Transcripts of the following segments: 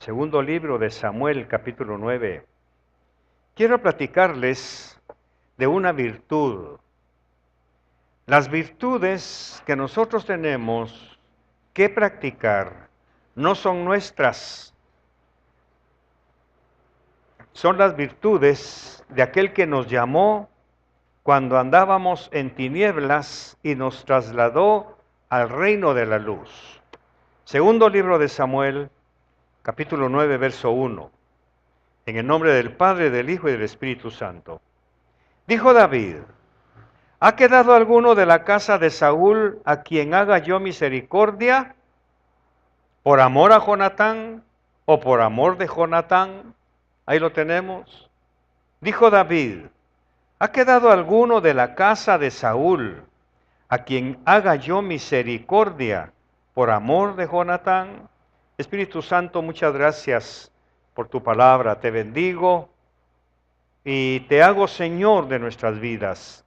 Segundo libro de Samuel, capítulo 9. Quiero platicarles de una virtud. Las virtudes que nosotros tenemos que practicar no son nuestras, son las virtudes de aquel que nos llamó cuando andábamos en tinieblas y nos trasladó al reino de la luz. Segundo libro de Samuel, capítulo 9, verso 1. En el nombre del Padre, del Hijo y del Espíritu Santo. Dijo David: ¿ha quedado alguno de la casa de Saúl a quien haga yo misericordia? ¿Por amor a Jonatán o por amor de Jonatán? Ahí lo tenemos. Dijo David: ¿ha quedado alguno de la casa de Saúl a quien haga yo misericordia por amor de Jonatán? Espíritu Santo, muchas gracias por tu palabra. Te bendigo y te hago Señor de nuestras vidas.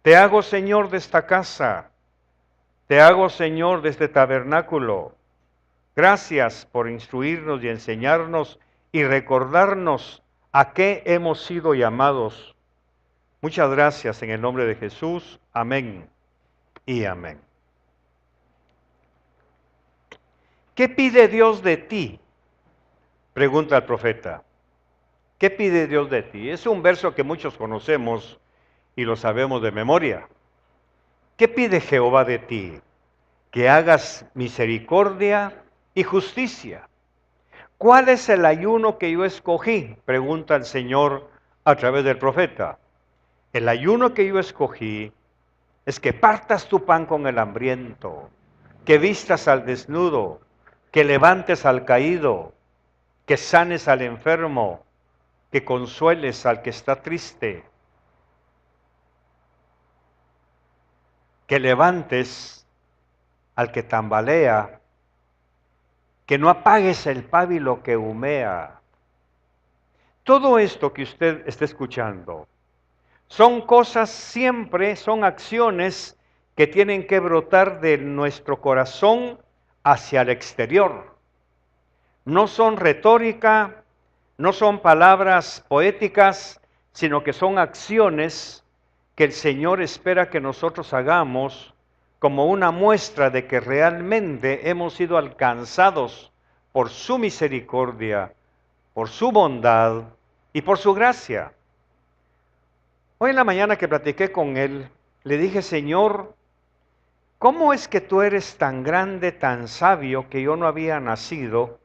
Te hago Señor de esta casa. Te hago Señor de este tabernáculo. Gracias por instruirnos y enseñarnos y recordarnos a qué hemos sido llamados. Muchas gracias en el nombre de Jesús. Amén y amén. ¿Qué pide Dios de ti? Pregunta el profeta. ¿Qué pide Dios de ti? Es un verso que muchos conocemos y lo sabemos de memoria. ¿Qué pide Jehová de ti? Que hagas misericordia y justicia. ¿Cuál es el ayuno que yo escogí? Pregunta el Señor a través del profeta. El ayuno que yo escogí es que partas tu pan con el hambriento, que vistas al desnudo, que levantes al caído, que sanes al enfermo, que consueles al que está triste, que levantes al que tambalea, que no apagues el pábilo que humea. Todo esto que usted está escuchando son cosas siempre, son acciones que tienen que brotar de nuestro corazón hacia el exterior. No son retórica, no son palabras poéticas, sino que son acciones que el Señor espera que nosotros hagamos como una muestra de que realmente hemos sido alcanzados por su misericordia, por su bondad y por su gracia. Hoy en la mañana que platiqué con él, le dije: Señor, ¿cómo es que tú eres tan grande, tan sabio, que yo no había nacido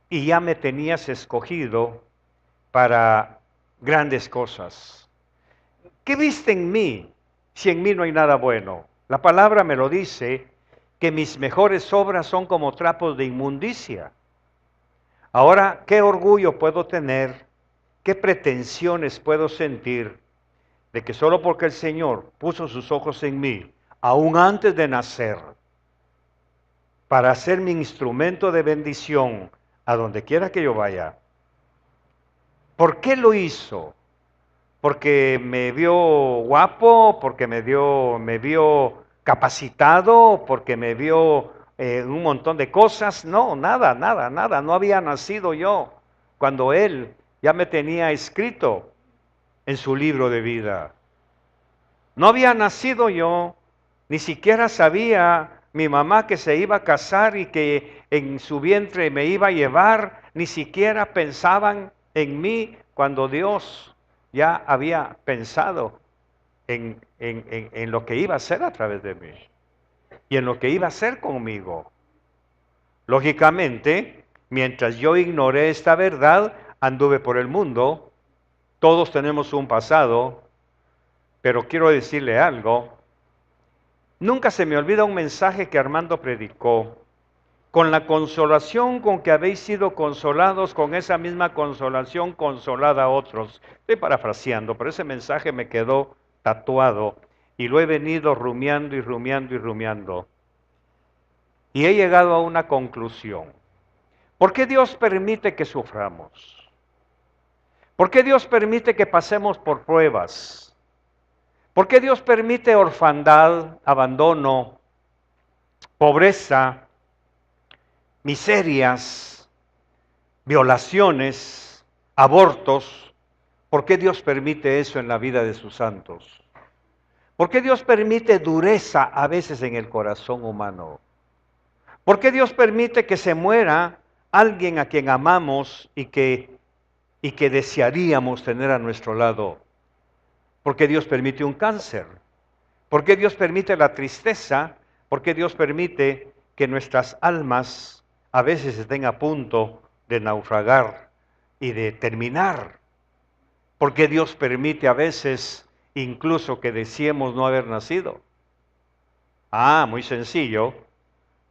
y ya me tenías escogido para grandes cosas? ¿Qué viste en mí si en mí no hay nada bueno? La palabra me lo dice, que mis mejores obras son como trapos de inmundicia. Ahora, ¿qué orgullo puedo tener? ¿Qué pretensiones puedo sentir de que solo porque el Señor puso sus ojos en mí, aún antes de nacer, para ser mi instrumento de bendición a donde quiera que yo vaya? ¿Por qué lo hizo? ¿Porque me vio guapo? ¿Porque me vio capacitado? ¿Porque me vio un montón de cosas? No, nada, nada, nada. No había nacido yo cuando Él ya me tenía escrito en su libro de vida. No había nacido yo, ni siquiera sabía mi mamá que se iba a casar y que en su vientre me iba a llevar, ni siquiera pensaban en mí cuando Dios ya había pensado en lo que iba a hacer a través de mí y en lo que iba a hacer conmigo. Lógicamente, mientras yo ignoré esta verdad, anduve por el mundo. Todos tenemos un pasado, pero quiero decirle algo. Nunca se me olvida un mensaje que Armando predicó. Con la consolación con que habéis sido consolados, con esa misma consolación consolad a otros. Estoy parafraseando, pero ese mensaje me quedó tatuado y lo he venido rumiando y rumiando y rumiando. Y he llegado a una conclusión. ¿Por qué Dios permite que suframos? ¿Por qué Dios permite que pasemos por pruebas? ¿Por qué Dios permite orfandad, abandono, pobreza, miserias? violaciones, abortos. ¿Por qué Dios permite eso en la vida de sus santos? ¿Por qué Dios permite dureza a veces en el corazón humano? ¿Por qué Dios permite que se muera alguien a quien amamos y que desearíamos tener a nuestro lado? ¿Por qué Dios permite un cáncer? ¿Por qué Dios permite la tristeza? ¿Por qué Dios permite que nuestras almas a veces estén a punto de naufragar y de terminar? ¿Por qué Dios permite a veces incluso que deseemos no haber nacido? Ah, muy sencillo.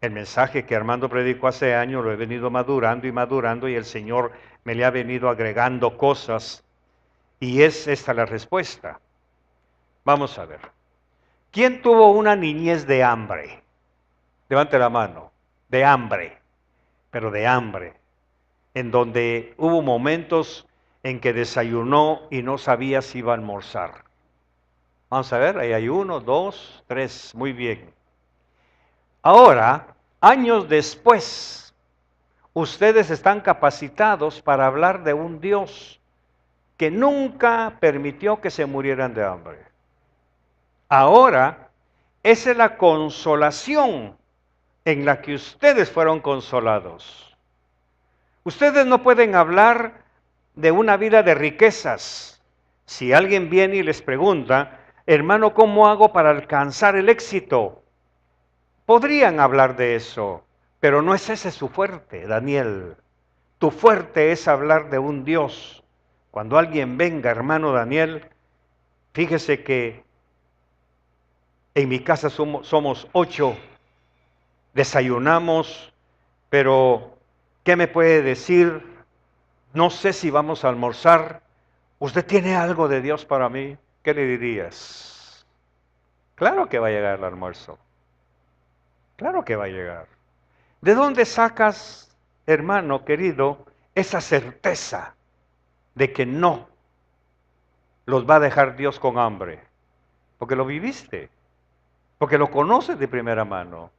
El mensaje que Armando predicó hace años lo he venido madurando y madurando y el Señor me le ha venido agregando cosas y es esta la respuesta. Vamos a ver. ¿Quién tuvo una niñez de hambre? Levante la mano. De hambre, pero de hambre. En donde hubo momentos en que desayunó y no sabía si iba a almorzar. Vamos a ver, ahí hay 1, 2, 3, muy bien. Ahora, años después, ustedes están capacitados para hablar de un Dios que nunca permitió que se murieran de hambre. Ahora, esa es la consolación en la que ustedes fueron consolados. Ustedes no pueden hablar de una vida de riquezas. Si alguien viene y les pregunta, hermano, ¿cómo hago para alcanzar el éxito? Podrían hablar de eso, pero no es ese su fuerte, Daniel. Tu fuerte es hablar de un Dios. Cuando alguien venga, hermano Daniel, fíjese que en mi casa somos 8, desayunamos, pero ¿qué me puede decir? No sé si vamos a almorzar. ¿Usted tiene algo de Dios para mí? ¿Qué le dirías? Claro que va a llegar el almuerzo. Claro que va a llegar. ¿De dónde sacas, hermano querido, esa certeza de que no los va a dejar Dios con hambre? Porque lo viviste, porque lo conoces de primera mano.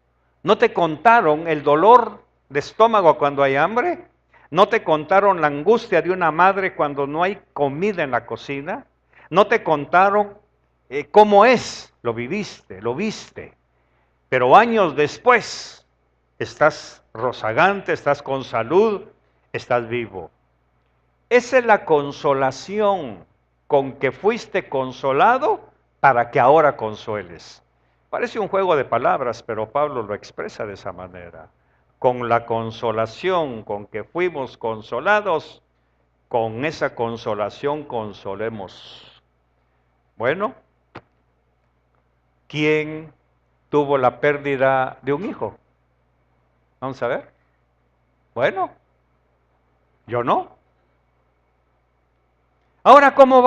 ¿No te contaron el dolor de estómago cuando hay hambre? ¿No te contaron la angustia de una madre cuando no hay comida en la cocina? ¿No te contaron cómo es? Lo viviste, lo viste. Pero años después estás rozagante, estás con salud, estás vivo. Esa es la consolación con que fuiste consolado para que ahora consueles. Parece un juego de palabras, pero Pablo lo expresa de esa manera. Con la consolación con que fuimos consolados, con esa consolación consolemos. Bueno, ¿quién tuvo la pérdida de un hijo? Vamos a ver. Bueno, yo no. Ahora, ¿cómo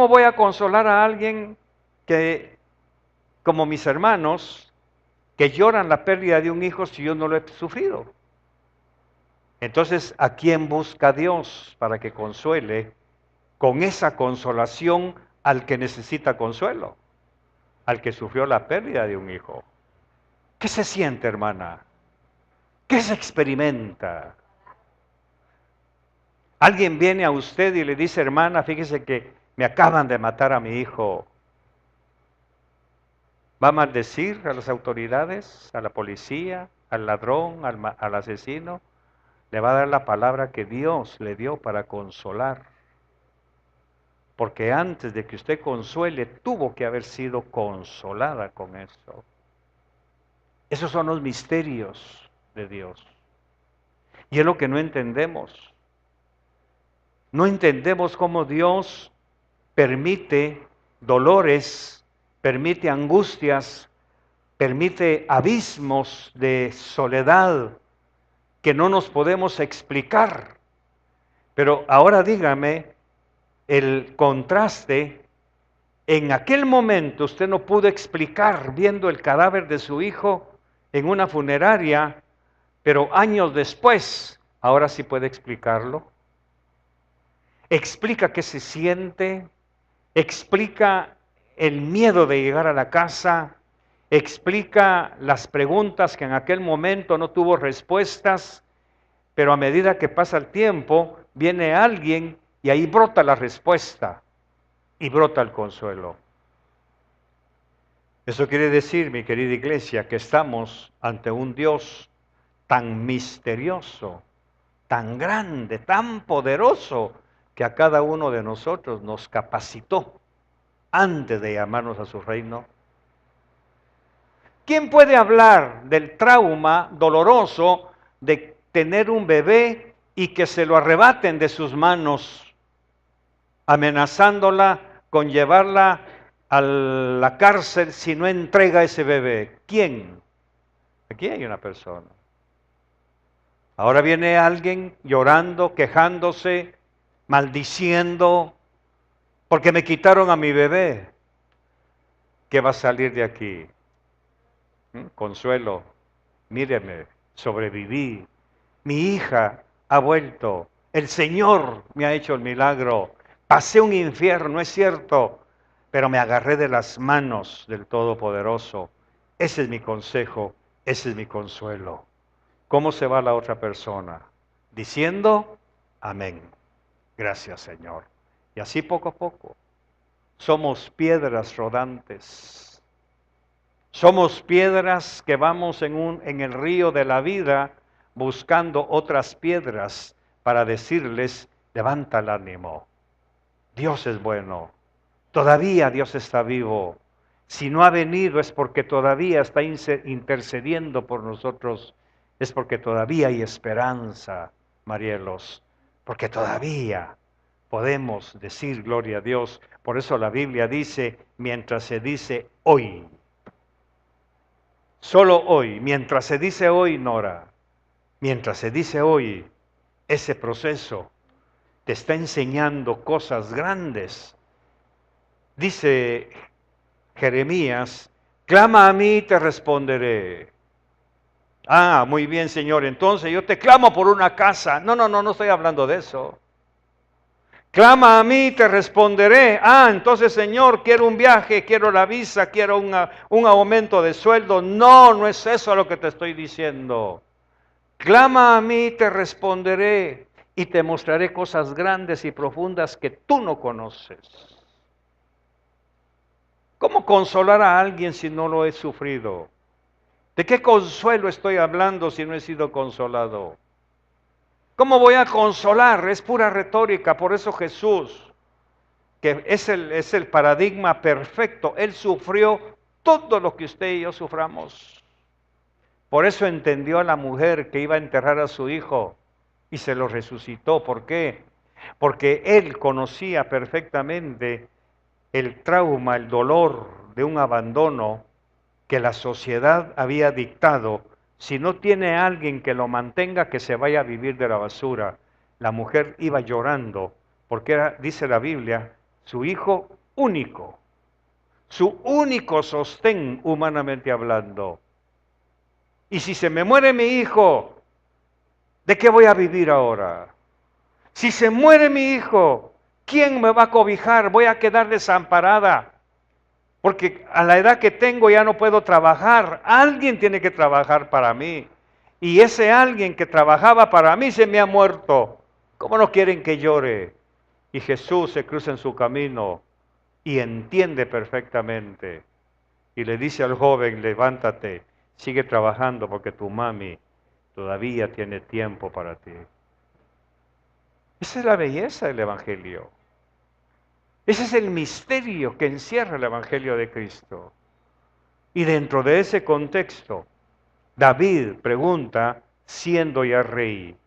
voy a consolar a alguien que, como mis hermanos, que lloran la pérdida de un hijo si yo no lo he sufrido? Entonces, ¿a quién busca Dios para que consuele con esa consolación al que necesita consuelo? Al que sufrió la pérdida de un hijo. ¿Qué se siente, hermana? ¿Qué se experimenta? Alguien viene a usted y le dice, hermana, fíjese que me acaban de matar a mi hijo. ¿Va a maldecir a las autoridades, a la policía, al ladrón, al asesino? Le va a dar la palabra que Dios le dio para consolar. Porque antes de que usted consuele, tuvo que haber sido consolada con eso. Esos son los misterios de Dios. Y es lo que no entendemos. No entendemos cómo Dios permite dolores, permite angustias, permite abismos de soledad que no nos podemos explicar. Pero ahora dígame el contraste. En aquel momento usted no pudo explicar viendo el cadáver de su hijo en una funeraria, pero años después, ahora sí puede explicarlo. Explica qué se siente, explica el miedo de llegar a la casa, explica las preguntas que en aquel momento no tuvo respuestas, pero a medida que pasa el tiempo, viene alguien y ahí brota la respuesta y brota el consuelo. Eso quiere decir, mi querida iglesia, que estamos ante un Dios tan misterioso, tan grande, tan poderoso, que a cada uno de nosotros nos capacitó antes de llamarnos a su reino. ¿Quién puede hablar del trauma doloroso de tener un bebé y que se lo arrebaten de sus manos, amenazándola con llevarla a la cárcel si no entrega ese bebé? ¿Quién? Aquí hay una persona. Ahora viene alguien llorando, quejándose, maldiciendo, porque me quitaron a mi bebé. ¿Qué va a salir de aquí? Consuelo, míreme, sobreviví. Mi hija ha vuelto. El Señor me ha hecho el milagro. Pasé un infierno, es cierto, pero me agarré de las manos del Todopoderoso. Ese es mi consejo, ese es mi consuelo. ¿Cómo se va la otra persona? Diciendo, amén. Gracias, Señor. Y así poco a poco. Somos piedras rodantes. Somos piedras que vamos en el río de la vida buscando otras piedras para decirles, levanta el ánimo. Dios es bueno. Todavía Dios está vivo. Si no ha venido es porque todavía está intercediendo por nosotros. Es porque todavía hay esperanza, Marielos. Porque todavía podemos decir gloria a Dios. Por eso la Biblia dice, mientras se dice hoy. Solo hoy, mientras se dice hoy, Nora, mientras se dice hoy, ese proceso te está enseñando cosas grandes. Dice Jeremías, clama a mí y te responderé. Ah, muy bien, Señor, entonces yo te clamo por una casa. No estoy hablando de eso. Clama a mí y te responderé. Ah, entonces, Señor, quiero un viaje, quiero la visa, quiero un aumento de sueldo. No es eso lo que te estoy diciendo. Clama a mí y te responderé y te mostraré cosas grandes y profundas que tú no conoces. ¿Cómo consolar a alguien si no lo he sufrido? ¿De qué consuelo estoy hablando si no he sido consolado? ¿Cómo voy a consolar? Es pura retórica. Por eso Jesús, que es el paradigma perfecto, Él sufrió todo lo que usted y yo suframos. Por eso entendió a la mujer que iba a enterrar a su hijo y se lo resucitó. ¿Por qué? Porque Él conocía perfectamente el trauma, el dolor de un abandono que la sociedad había dictado. Si no tiene alguien que lo mantenga, que se vaya a vivir de la basura. La mujer iba llorando porque era, dice la Biblia, su hijo único, su único sostén humanamente hablando. Y si se me muere mi hijo, ¿de qué voy a vivir ahora? Si se muere mi hijo, ¿quién me va a cobijar? Voy a quedar desamparada. Porque a la edad que tengo ya no puedo trabajar. Alguien tiene que trabajar para mí. Y ese alguien que trabajaba para mí se me ha muerto. ¿Cómo no quieren que llore? Y Jesús se cruza en su camino y entiende perfectamente. Y le dice al joven, levántate, sigue trabajando porque tu mami todavía tiene tiempo para ti. Esa es la belleza del Evangelio. Ese es el misterio que encierra el Evangelio de Cristo. Y dentro de ese contexto, David pregunta, siendo ya rey,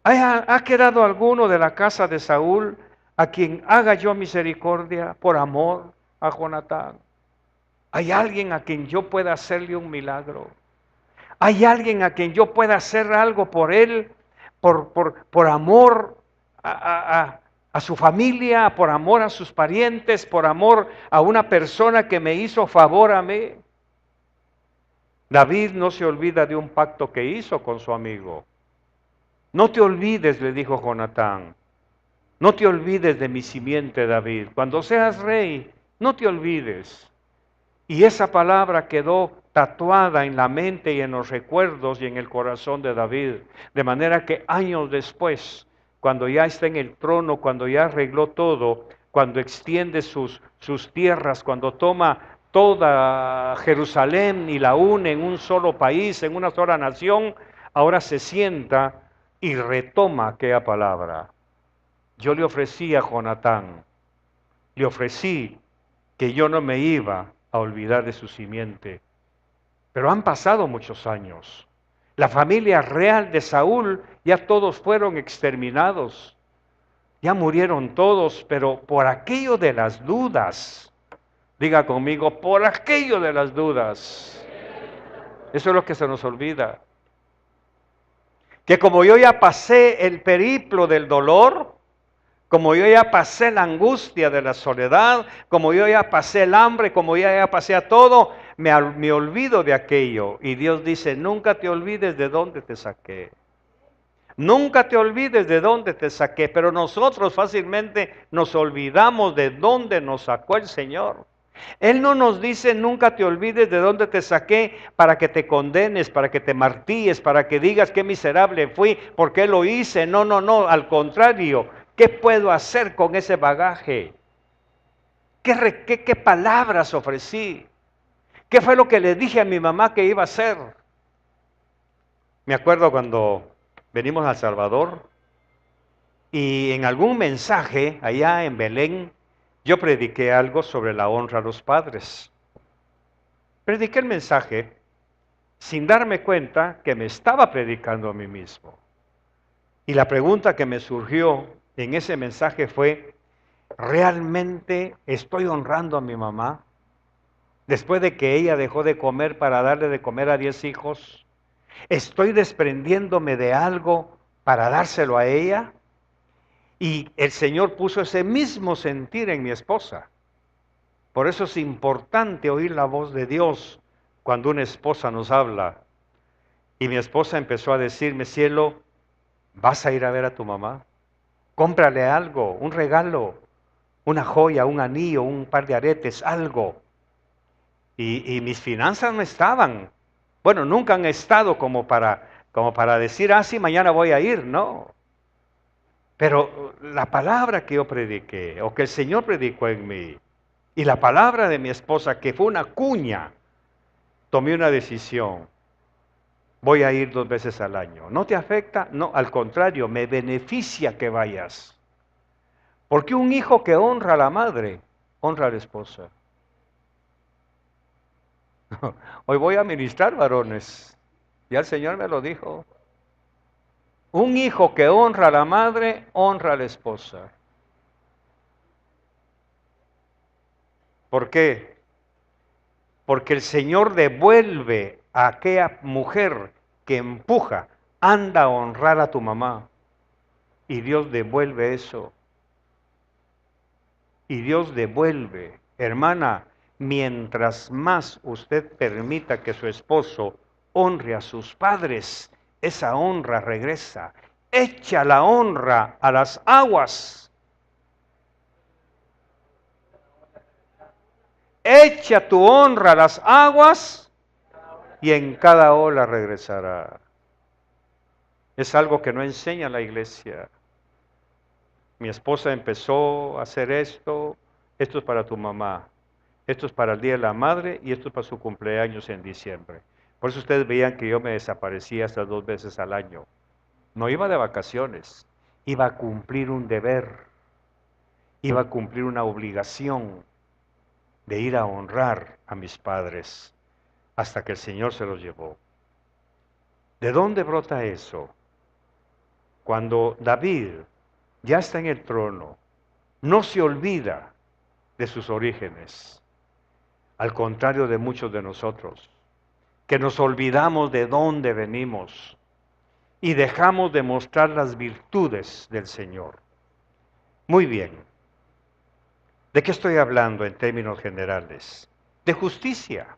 ¿ha quedado alguno de la casa de Saúl a quien haga yo misericordia por amor a Jonatán? ¿Hay alguien a quien yo pueda hacerle un milagro? ¿Hay alguien a quien yo pueda hacer algo por él, por amor a su familia, por amor a sus parientes, por amor a una persona que me hizo favor a mí? David no se olvida de un pacto que hizo con su amigo. No te olvides, le dijo Jonatán, no te olvides de mi simiente David. Cuando seas rey, no te olvides. Y esa palabra quedó tatuada en la mente y en los recuerdos y en el corazón de David. De manera que años después, cuando ya está en el trono, cuando ya arregló todo, cuando extiende sus tierras, cuando toma toda Jerusalén y la une en un solo país, en una sola nación, ahora se sienta y retoma aquella palabra. Yo le ofrecí a Jonatán, le ofrecí que yo no me iba a olvidar de su simiente. Pero han pasado muchos años. La familia real de Saúl ya todos fueron exterminados. Ya murieron todos, pero por aquello de las dudas, diga conmigo, por aquello de las dudas. Eso es lo que se nos olvida. Que como yo ya pasé el periplo del dolor, como yo ya pasé la angustia de la soledad, como yo ya pasé el hambre, como yo ya pasé a todo, me olvido de aquello. Y Dios dice, nunca te olvides de dónde te saqué. Nunca te olvides de dónde te saqué, pero nosotros fácilmente nos olvidamos de dónde nos sacó el Señor. Él no nos dice nunca te olvides de dónde te saqué para que te condenes, para que te martilles, para que digas qué miserable fui, por qué lo hice. No, no, no, al contrario, ¿qué puedo hacer con ese bagaje? ¿Qué palabras ofrecí? ¿Qué fue lo que le dije a mi mamá que iba a hacer? Me acuerdo cuando venimos a El Salvador y en algún mensaje allá en Belén, yo prediqué algo sobre la honra a los padres. Prediqué el mensaje sin darme cuenta que me estaba predicando a mí mismo. Y la pregunta que me surgió en ese mensaje fue, ¿realmente estoy honrando a mi mamá? Después de que ella dejó de comer para darle de comer a 10 hijos, ¿estoy desprendiéndome de algo para dárselo a ella? Y el Señor puso ese mismo sentir en mi esposa. Por eso es importante oír la voz de Dios cuando una esposa nos habla. Y mi esposa empezó a decirme, cielo, ¿vas a ir a ver a tu mamá? Cómprale algo, un regalo, una joya, un anillo, un par de aretes, algo. Y mis finanzas no estaban. Bueno, nunca han estado como para decir, sí, mañana voy a ir, no. Pero la palabra que yo prediqué, o que el Señor predicó en mí, y la palabra de mi esposa, que fue una cuña, tomé una decisión. Voy a ir 2 veces al año. ¿No te afecta? No, al contrario, me beneficia que vayas. Porque un hijo que honra a la madre, honra a la esposa. Hoy voy a ministrar, varones. Ya el Señor me lo dijo. Un hijo que honra a la madre, honra a la esposa. ¿Por qué? Porque el Señor devuelve a aquella mujer que empuja, anda a honrar a tu mamá. Y Dios devuelve eso. Y Dios devuelve. Hermana, mientras más usted permita que su esposo honre a sus padres, esa honra regresa. Echa la honra a las aguas. Echa tu honra a las aguas y en cada ola regresará. Es algo que no enseña la iglesia. Mi esposa empezó a hacer esto es para tu mamá, esto es para el Día de la Madre y esto es para su cumpleaños en diciembre. Por eso ustedes veían que yo me desaparecía hasta 2 veces al año. No iba de vacaciones, iba a cumplir un deber, iba a cumplir una obligación de ir a honrar a mis padres hasta que el Señor se los llevó. ¿De dónde brota eso? Cuando David ya está en el trono, no se olvida de sus orígenes, al contrario de muchos de nosotros, que nos olvidamos de dónde venimos y dejamos de mostrar las virtudes del Señor. Muy bien, ¿de qué estoy hablando en términos generales? De justicia.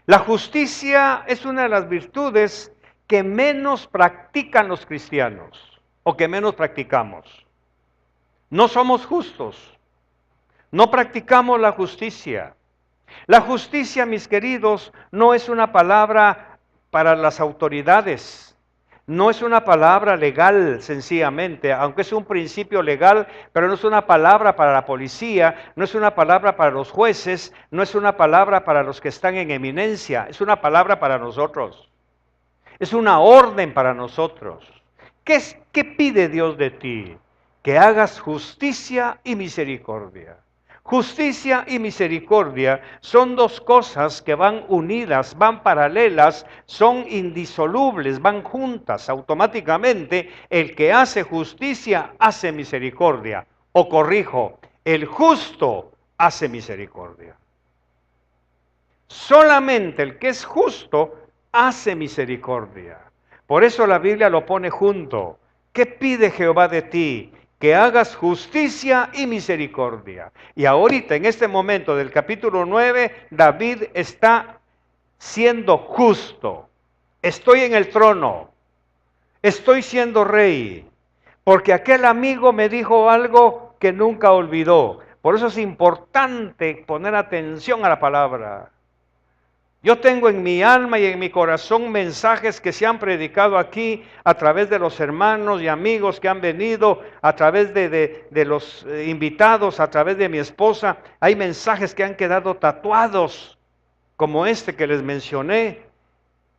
La justicia es una de las virtudes que menos practican los cristianos, o que menos practicamos. No somos justos, no practicamos la justicia. La justicia, mis queridos, no es una palabra para las autoridades. No es una palabra legal, sencillamente, aunque es un principio legal, pero no es una palabra para la policía, no es una palabra para los jueces, no es una palabra para los que están en eminencia, es una palabra para nosotros. Es una orden para nosotros. ¿Qué pide Dios de ti? Que hagas justicia y misericordia. Justicia y misericordia son dos cosas que van unidas, van paralelas, son indisolubles, van juntas automáticamente. El que hace justicia hace misericordia. O corrijo, el justo hace misericordia. Solamente el que es justo hace misericordia. Por eso la Biblia lo pone junto. ¿Qué pide Jehová de ti? Que hagas justicia y misericordia. Y ahorita, en este momento del capítulo 9, David está siendo justo. Estoy en el trono. Estoy siendo rey. Porque aquel amigo me dijo algo que nunca olvidó. Por eso es importante poner atención a la palabra. Yo tengo en mi alma y en mi corazón mensajes que se han predicado aquí a través de los hermanos y amigos que han venido, a través de los invitados, a través de mi esposa. Hay mensajes que han quedado tatuados, como este que les mencioné,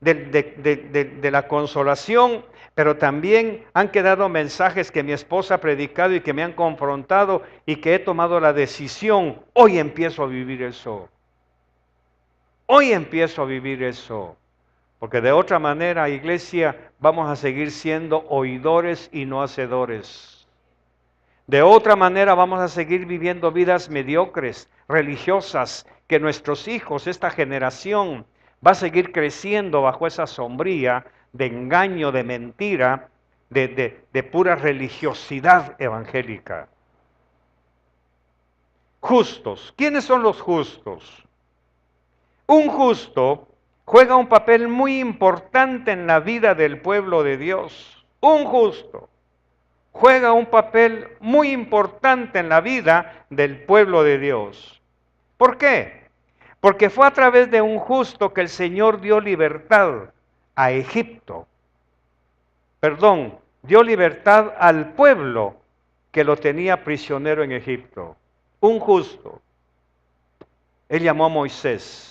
de la consolación, pero también han quedado mensajes que mi esposa ha predicado y que me han confrontado y que he tomado la decisión. Hoy empiezo a vivir eso. Hoy empiezo a vivir eso, porque de otra manera, iglesia, vamos a seguir siendo oidores y no hacedores. De otra manera vamos a seguir viviendo vidas mediocres, religiosas, que nuestros hijos, esta generación, va a seguir creciendo bajo esa sombría de engaño, de mentira, de pura religiosidad evangélica. Justos. ¿Quiénes son los justos? Un justo juega un papel muy importante en la vida del pueblo de Dios. Un justo juega un papel muy importante en la vida del pueblo de Dios. ¿Por qué? Porque fue a través de un justo que el Señor dio libertad a Egipto. Perdón, dio libertad al pueblo que lo tenía prisionero en Egipto. Un justo. Él llamó a Moisés.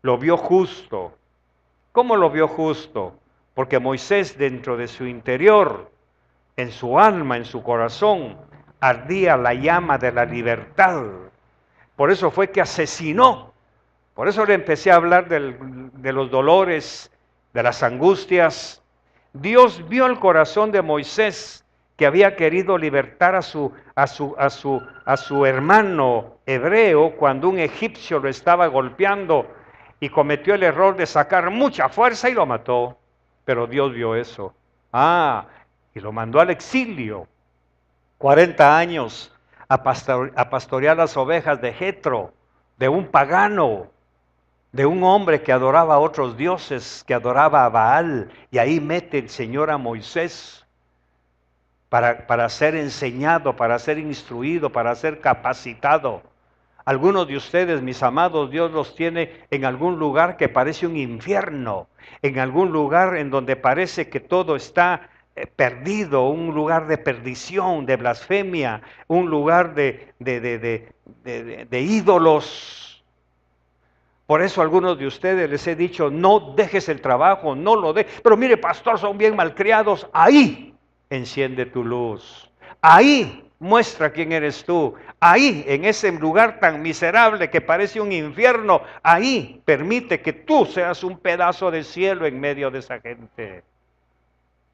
Lo vio justo. ¿Cómo lo vio justo? Porque Moisés dentro de su interior, en su alma, en su corazón, ardía la llama de la libertad. Por eso fue que asesinó. Por eso le empecé a hablar de los dolores, de las angustias. Dios vio el corazón de Moisés, que había querido libertar a su hermano hebreo cuando un egipcio lo estaba golpeando y cometió el error de sacar mucha fuerza y lo mató. Pero Dios vio eso. Y lo mandó al exilio. 40 años a pastorear las ovejas de Jetro, de un pagano, de un hombre que adoraba a otros dioses, que adoraba a Baal. Y ahí mete el Señor a Moisés para ser enseñado, para ser instruido, para ser capacitado. Algunos de ustedes, mis amados, Dios los tiene en algún lugar que parece un infierno, en algún lugar en donde parece que todo está perdido, un lugar de perdición, de blasfemia, un lugar de ídolos. Por eso a algunos de ustedes les he dicho, no dejes el trabajo, no lo dejes. Pero mire, pastor, son bien malcriados. Ahí enciende tu luz. Ahí muestra quién eres tú. Ahí, en ese lugar tan miserable que parece un infierno, ahí permite que tú seas un pedazo de cielo en medio de esa gente.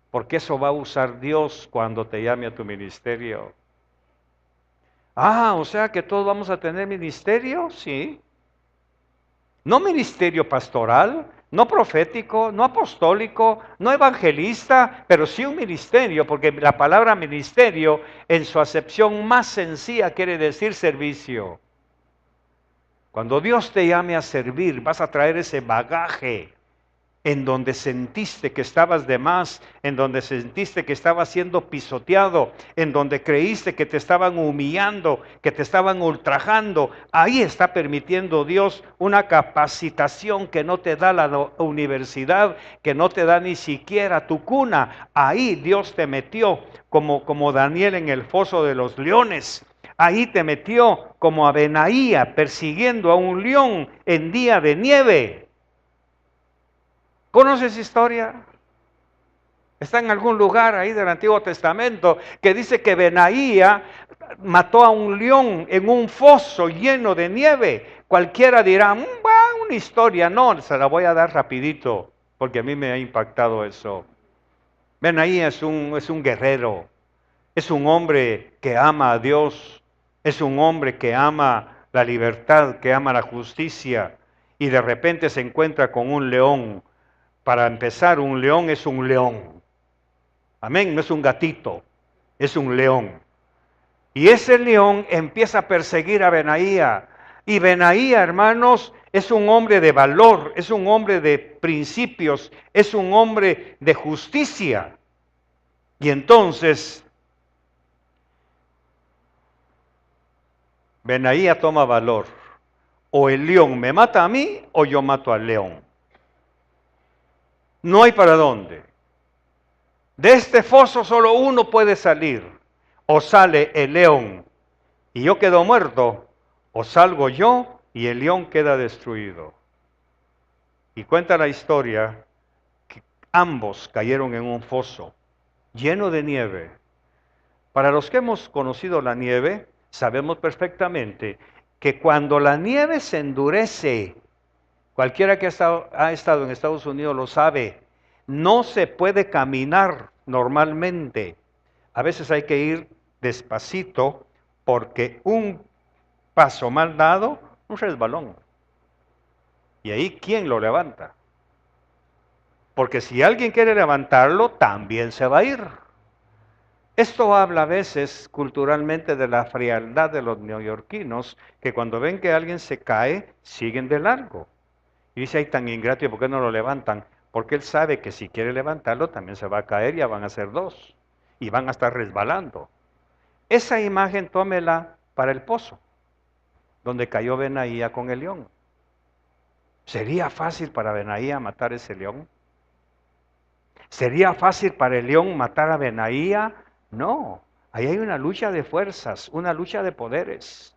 Porque eso va a usar Dios cuando te llame a tu ministerio. O sea que todos vamos a tener ministerio, sí. No ministerio pastoral, no profético, no apostólico, no evangelista, pero sí un ministerio, porque la palabra ministerio en su acepción más sencilla quiere decir servicio. Cuando Dios te llame a servir, vas a traer ese bagaje en donde sentiste que estabas de más, en donde sentiste que estabas siendo pisoteado, en donde creíste que te estaban humillando, que te estaban ultrajando, ahí está permitiendo Dios una capacitación que no te da la universidad, que no te da ni siquiera tu cuna. Ahí Dios te metió como Daniel en el foso de los leones. Ahí te metió como a Benaía persiguiendo a un león en día de nieve. ¿Conoces historia? Está en algún lugar ahí del Antiguo Testamento que dice que Benaía mató a un león en un foso lleno de nieve. Cualquiera dirá, una historia. No, se la voy a dar rapidito, porque a mí me ha impactado eso. Benaía es un guerrero, es un hombre que ama a Dios, es un hombre que ama la libertad, que ama la justicia, y de repente se encuentra con un león. Para empezar, un león es un león. Amén, no es un gatito, es un león. Y ese león empieza a perseguir a Benaía. Y Benaía, hermanos, es un hombre de valor, es un hombre de principios, es un hombre de justicia. Y entonces, Benaía toma valor. O el león me mata a mí o yo mato al león. No hay para dónde. De este foso solo uno puede salir. O sale el león y yo quedo muerto, o salgo yo y el león queda destruido. Y cuenta la historia que ambos cayeron en un foso lleno de nieve. Para los que hemos conocido la nieve, sabemos perfectamente que cuando la nieve se endurece, cualquiera que ha estado en Estados Unidos lo sabe, no se puede caminar normalmente. A veces hay que ir despacito porque un paso mal dado, un resbalón. Y ahí, ¿quién lo levanta? Porque si alguien quiere levantarlo, también se va a ir. Esto habla a veces culturalmente de la frialdad de los neoyorquinos, que cuando ven que alguien se cae, siguen de largo. Y dice, ay, tan ingrato, ¿y por qué no lo levantan? Porque él sabe que si quiere levantarlo, también se va a caer, ya van a ser dos. Y van a estar resbalando. Esa imagen tómela para el pozo, donde cayó Benaía con el león. ¿Sería fácil para Benaía matar ese león? ¿Sería fácil para el león matar a Benaía? No, ahí hay una lucha de fuerzas, una lucha de poderes.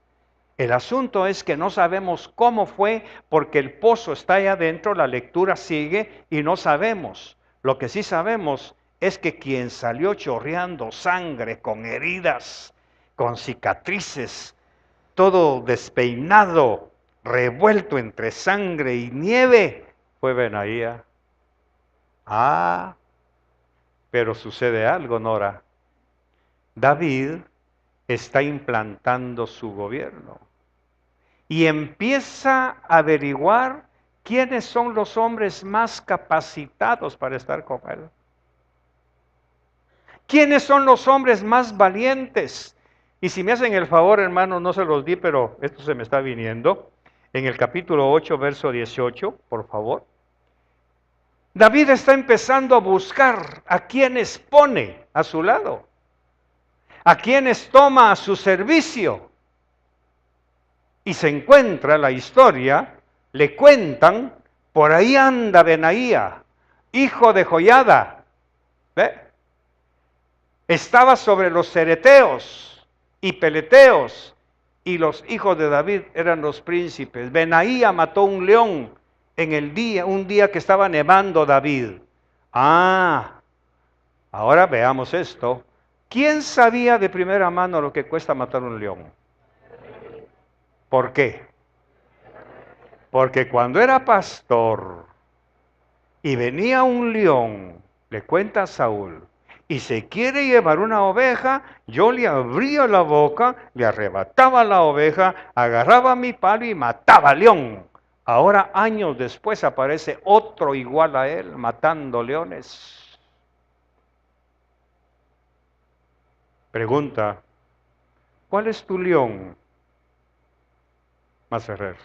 El asunto es que no sabemos cómo fue porque el pozo está ahí adentro, la lectura sigue y no sabemos. Lo que sí sabemos es que quien salió chorreando sangre, con heridas, con cicatrices, todo despeinado, revuelto entre sangre y nieve, fue Benaía. Ah, pero sucede algo, Nora. David está implantando su gobierno y empieza a averiguar quiénes son los hombres más capacitados para estar con él. ¿Quiénes son los hombres más valientes? Y si me hacen el favor, hermanos, no se los di, pero esto se me está viniendo. En el capítulo 8, verso 18, por favor. David está empezando a buscar a quienes pone a su lado, a quienes toma a su servicio. Y se encuentra la historia, le cuentan, por ahí anda Benaía, hijo de Joiada. ¿Ve? Estaba sobre los cereteos y peleteos, y los hijos de David eran los príncipes. Benaía mató un león un día que estaba nevando David. Ah, ahora veamos esto. ¿Quién sabía de primera mano lo que cuesta matar un león? ¿Por qué? Porque cuando era pastor y venía un león, le cuenta a Saúl, y se quiere llevar una oveja, yo le abría la boca, le arrebataba la oveja, agarraba mi palo y mataba al león. Ahora, años después, aparece otro igual a él, matando leones. Pregunta, ¿cuál es tu león, Masferrer?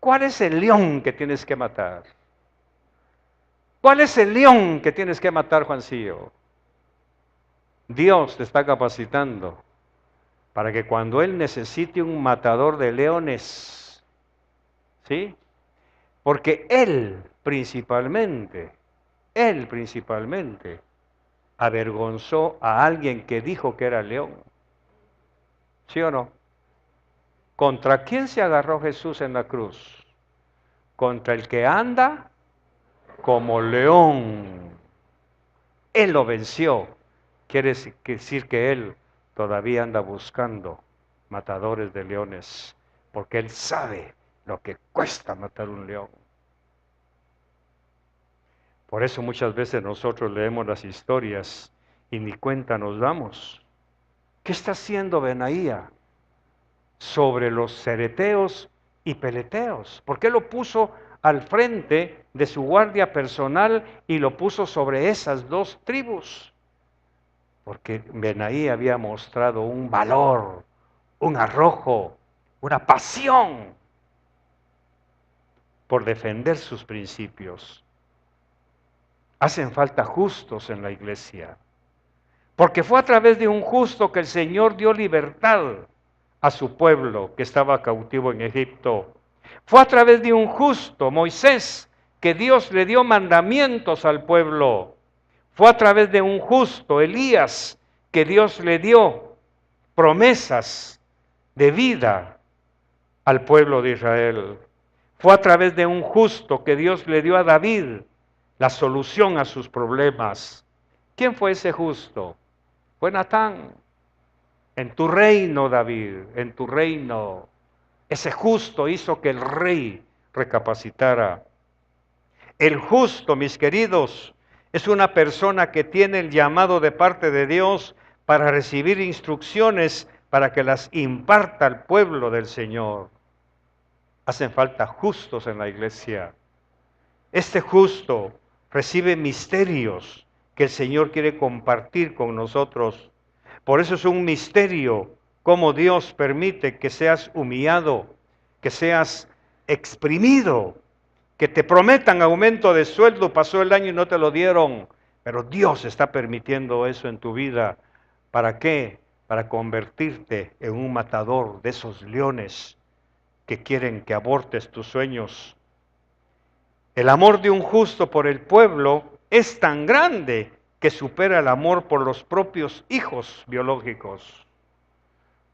¿Cuál es el león que tienes que matar? ¿Cuál es el león que tienes que matar, Juancillo? Dios te está capacitando para que cuando Él necesite un matador de leones, ¿sí? Porque Él principalmente, avergonzó a alguien que dijo que era león. ¿Sí o no? ¿Contra quién se agarró Jesús en la cruz? Contra el que anda como león. Él lo venció. Quiere decir que Él todavía anda buscando matadores de leones, porque Él sabe lo que cuesta matar un león. Por eso muchas veces nosotros leemos las historias y ni cuenta nos damos. ¿Qué está haciendo Benaía sobre los cereteos y peleteos? ¿Por qué lo puso al frente de su guardia personal y lo puso sobre esas dos tribus? Porque Benaí había mostrado un valor, un arrojo, una pasión por defender sus principios. Hacen falta justos en la iglesia, porque fue a través de un justo que el Señor dio libertad a su pueblo que estaba cautivo en Egipto. Fue a través de un justo, Moisés, que Dios le dio mandamientos al pueblo. Fue a través de un justo, Elías, que Dios le dio promesas de vida al pueblo de Israel. Fue a través de un justo que Dios le dio a David la solución a sus problemas. ¿Quién fue ese justo? Fue Natán. En tu reino, David, en tu reino. Ese justo hizo que el rey recapacitara. El justo, mis queridos, es una persona que tiene el llamado de parte de Dios para recibir instrucciones para que las imparta al pueblo del Señor. Hacen falta justos en la iglesia. Este justo recibe misterios que el Señor quiere compartir con nosotros. Por eso es un misterio cómo Dios permite que seas humillado, que seas exprimido, que te prometan aumento de sueldo, pasó el año y no te lo dieron, pero Dios está permitiendo eso en tu vida. ¿Para qué? Para convertirte en un matador de esos leones que quieren que abortes tus sueños. El amor de un justo por el pueblo es tan grande que supera el amor por los propios hijos biológicos.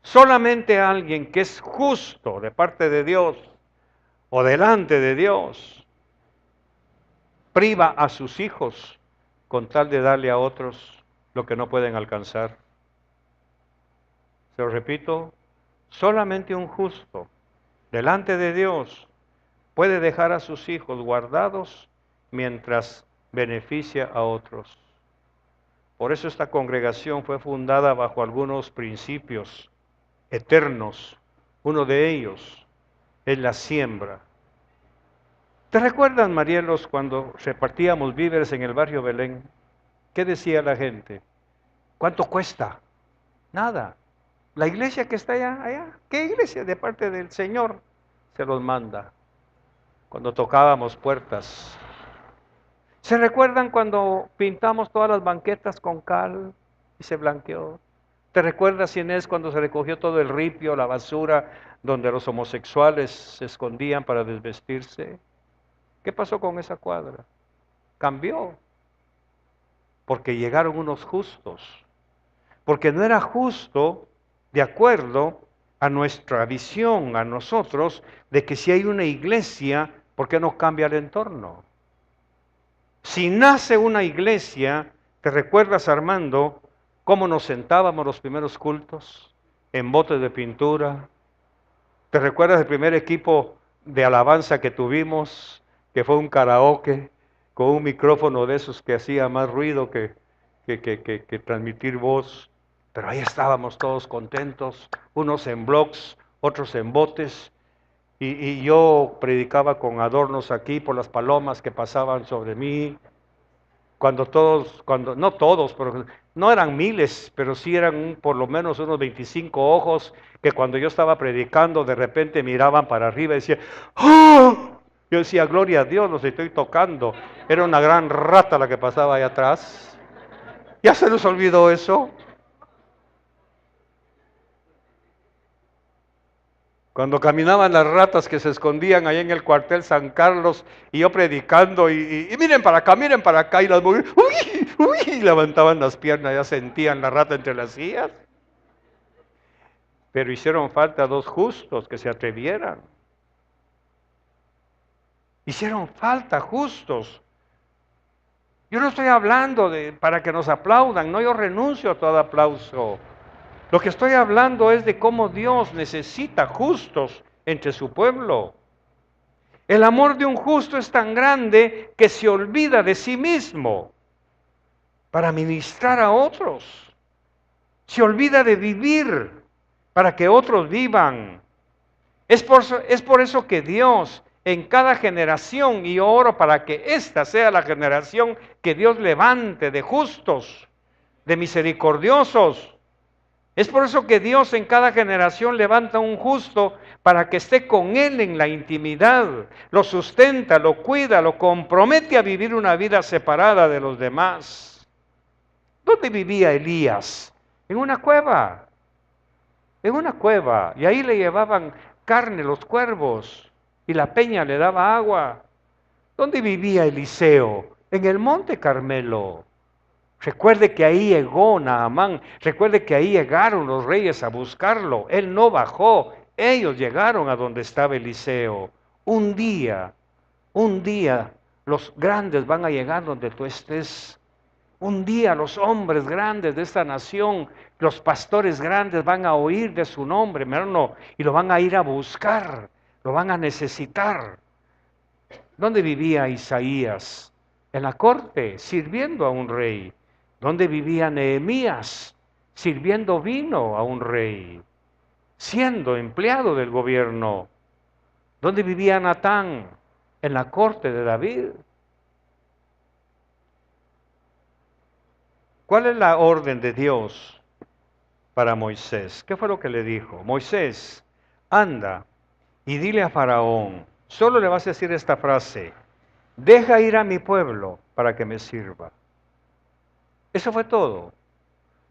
Solamente alguien que es justo de parte de Dios o delante de Dios priva a sus hijos con tal de darle a otros lo que no pueden alcanzar. Se lo repito, solamente un justo delante de Dios puede dejar a sus hijos guardados mientras beneficia a otros. Por eso esta congregación fue fundada bajo algunos principios eternos. Uno de ellos es la siembra. ¿Te recuerdan, Marielos, cuando repartíamos víveres en el barrio Belén? ¿Qué decía la gente? ¿Cuánto cuesta? Nada. La iglesia que está allá, ¿qué iglesia? De parte del Señor se los manda. Cuando tocábamos puertas. ¿Se recuerdan cuando pintamos todas las banquetas con cal y se blanqueó? ¿Te recuerdas, Inés, cuando se recogió todo el ripio, la basura, donde los homosexuales se escondían para desvestirse? ¿Qué pasó con esa cuadra? Cambió, porque llegaron unos justos, porque no era justo, de acuerdo a nuestra visión, a nosotros, de que si hay una iglesia, ¿por qué no cambia el entorno? Si nace una iglesia, ¿te recuerdas, Armando, cómo nos sentábamos los primeros cultos? En botes de pintura. ¿Te recuerdas el primer equipo de alabanza que tuvimos? Que fue un karaoke con un micrófono de esos que hacía más ruido que transmitir voz. Pero ahí estábamos todos contentos, unos en blogs, otros en botes. Y yo predicaba con adornos aquí por las palomas que pasaban sobre mí. No todos, pero no eran miles, pero sí eran por lo menos unos 25 ojos que cuando yo estaba predicando de repente miraban para arriba y decían, ¡oh! Yo decía, gloria a Dios, los estoy tocando. Era una gran rata la que pasaba ahí atrás. ¿Ya se les olvidó eso? Cuando caminaban las ratas que se escondían ahí en el cuartel San Carlos y yo predicando y miren para acá y las mujeres, uy, uy, y levantaban las piernas, ya sentían la rata entre las sillas. Pero hicieron falta dos justos que se atrevieran. Hicieron falta justos. Yo no estoy hablando para que nos aplaudan, no, yo renuncio a todo aplauso. Lo que estoy hablando es de cómo Dios necesita justos entre su pueblo. El amor de un justo es tan grande que se olvida de sí mismo para ministrar a otros. Se olvida de vivir para que otros vivan. Es por eso que Dios en cada generación, y yo oro para que esta sea la generación que Dios levante de justos, de misericordiosos. Es por eso que Dios en cada generación levanta un justo para que esté con Él en la intimidad, lo sustenta, lo cuida, lo compromete a vivir una vida separada de los demás. ¿Dónde vivía Elías? En una cueva, y ahí le llevaban carne los cuervos y la peña le daba agua. ¿Dónde vivía Eliseo? En el monte Carmelo. Recuerde que ahí llegó Naamán, recuerde que ahí llegaron los reyes a buscarlo, él no bajó, ellos llegaron a donde estaba Eliseo. Un día, los grandes van a llegar donde tú estés. Un día los hombres grandes de esta nación, los pastores grandes van a oír de su nombre, hermano, y lo van a ir a buscar, lo van a necesitar. ¿Dónde vivía Isaías? En la corte, sirviendo a un rey. ¿Dónde vivía Nehemías? Sirviendo vino a un rey, siendo empleado del gobierno. ¿Dónde vivía Natán? En la corte de David. ¿Cuál es la orden de Dios para Moisés? ¿Qué fue lo que le dijo? Moisés, anda y dile a Faraón, solo le vas a decir esta frase, deja ir a mi pueblo para que me sirva. Eso fue todo.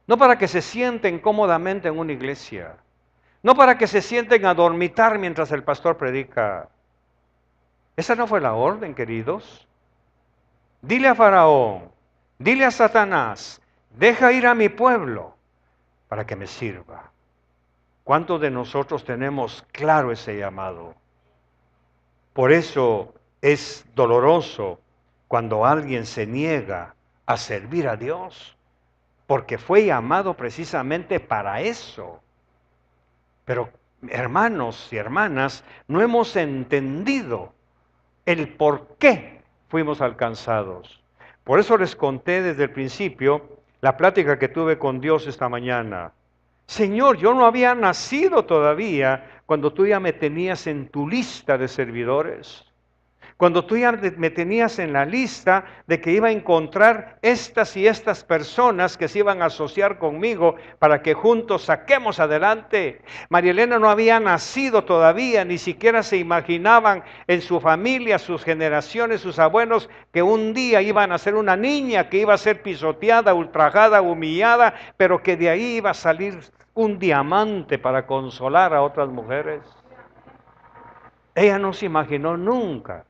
No para que se sienten cómodamente en una iglesia. No para que se sienten a dormitar mientras el pastor predica. Esa no fue la orden, queridos. Dile a Faraón, dile a Satanás, deja ir a mi pueblo para que me sirva. ¿Cuántos de nosotros tenemos claro ese llamado? Por eso es doloroso cuando alguien se niega a servir a Dios, porque fue llamado precisamente para eso. Pero hermanos y hermanas, no hemos entendido el por qué fuimos alcanzados. Por eso les conté desde el principio la plática que tuve con Dios esta mañana. Señor, yo no había nacido todavía cuando tú ya me tenías en tu lista de servidores. Cuando tú ya me tenías en la lista de que iba a encontrar estas y estas personas que se iban a asociar conmigo para que juntos saquemos adelante. María Elena no había nacido todavía, ni siquiera se imaginaban en su familia, sus generaciones, sus abuelos, que un día iban a ser una niña que iba a ser pisoteada, ultrajada, humillada, pero que de ahí iba a salir un diamante para consolar a otras mujeres. Ella no se imaginó nunca,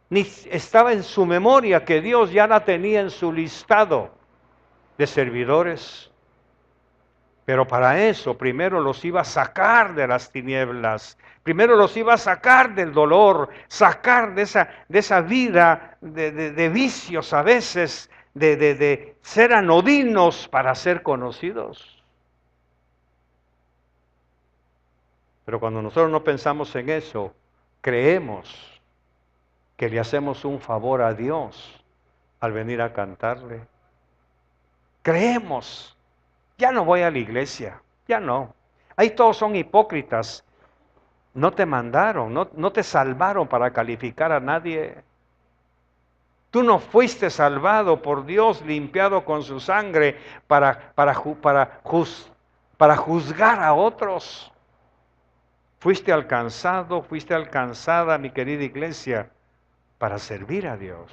ni estaba en su memoria que Dios ya la tenía en su listado de servidores. Pero para eso primero los iba a sacar de las tinieblas, primero los iba a sacar del dolor, sacar de esa vida de vicios a veces, de ser anodinos para ser conocidos. Pero cuando nosotros no pensamos en eso, creemos que le hacemos un favor a Dios al venir a cantarle. Creemos, ya no voy a la iglesia, ya no. Ahí todos son hipócritas. No te mandaron, no te salvaron para calificar a nadie. Tú no fuiste salvado por Dios, limpiado con su sangre para juzgar a otros. Fuiste alcanzado, fuiste alcanzada, mi querida iglesia, para servir a Dios.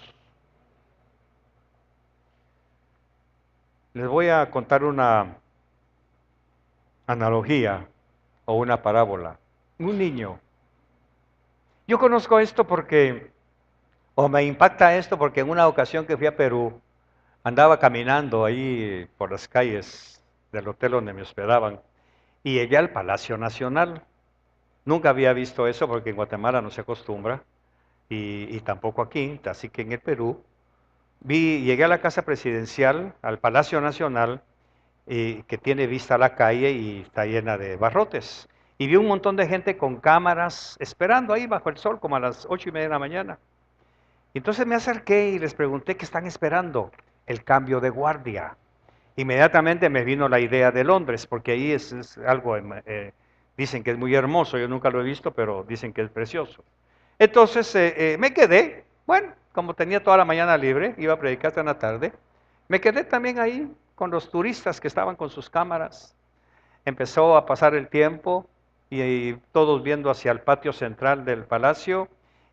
Les voy a contar una analogía o una parábola. Un niño. Yo conozco esto porque, o me impacta esto porque en una ocasión que fui a Perú, andaba caminando ahí por las calles del hotel donde me hospedaban y llegué al Palacio Nacional. Nunca había visto eso porque en Guatemala no se acostumbra y tampoco aquí, así que en el Perú. Llegué a la Casa Presidencial, al Palacio Nacional, que tiene vista a la calle y está llena de barrotes. Y vi un montón de gente con cámaras esperando ahí bajo el sol, como a las 8:30 de la mañana. Entonces me acerqué y les pregunté qué están esperando. El cambio de guardia. Inmediatamente me vino la idea de Londres, porque ahí es algo, dicen que es muy hermoso, yo nunca lo he visto, pero dicen que es precioso. Entonces me quedé, bueno, como tenía toda la mañana libre, iba a predicar hasta la tarde, me quedé también ahí con los turistas que estaban con sus cámaras. Empezó a pasar el tiempo y todos viendo hacia el patio central del palacio,